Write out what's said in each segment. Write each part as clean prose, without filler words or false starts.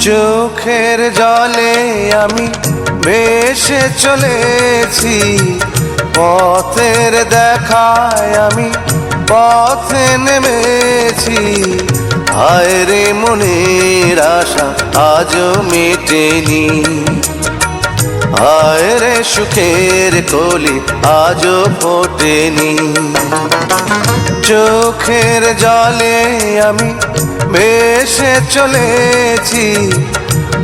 চোখের জলে আমি ভেসে চলেছি, পথের দেখায় আমি পথে নেমেছি। হায় রে মনের আশা আজও মেটেনি, হায় রে সুখের কলি আজও ফোটেনি। চোখের জলে আমি ভেসে চলেছি,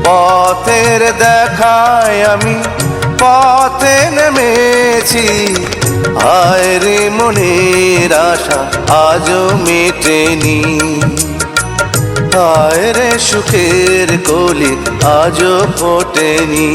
পথের দেখায় আমি পথে নেমেছি। হায় রে মনের আশা আজও মেটেনি, হায় রে সুখের কলি আজও ফোটেনি।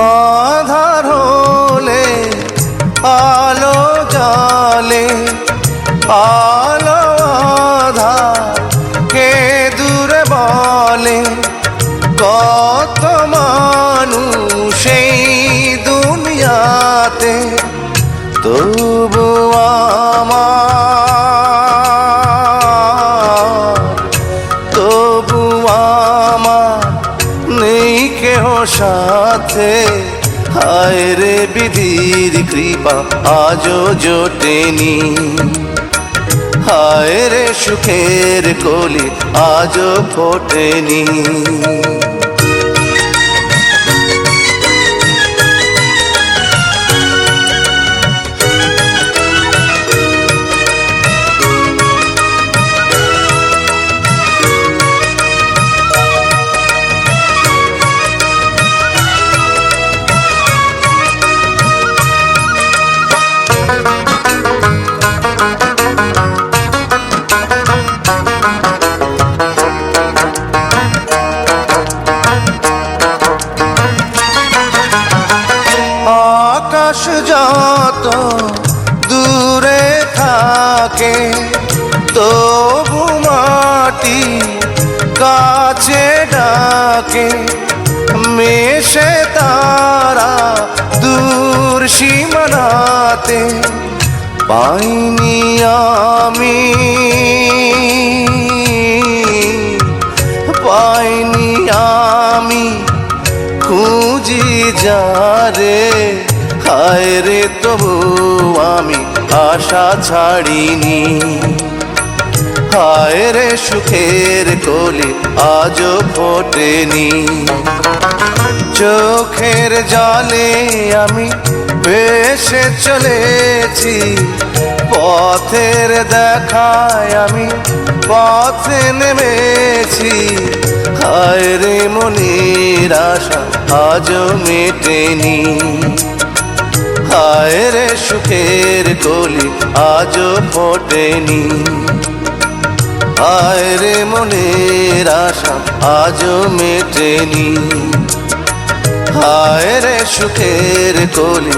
আধার হলে আলো জ্বলে, আলো আধার কে দূরে বলে। কত মানুষ এই দুনিয়াতে, তবু আমার নেই কেহ সাথে। হায় রে বিধির কৃপা আজও জোটেনি, হায় রে সুখের কলি আজও ফোটেনি। আকাশ যত দূরে থাকে, তবু মাটি কাছে ডাকে। মেশে তারা দূর সীমানাতে, পাইনি আমি খুঁজি যারে। হায় রে তবু আমি আশা ছাড়িনি, হায় রে সুখের কলি আজও ফোটেনি। চোখের জলে আমি ভেসে চলেছি, পথের দেখায় আমি পথে নেমেছি। হায় রে মনের আশা আজও মেটেনি, হায় রে সুখের কলি আজও ফোটেনি। হায় রে মনের আশা আজও মেটেনি, হায় রে সুখের কলি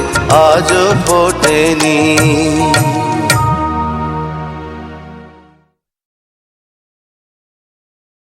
আজও ফোটেনি।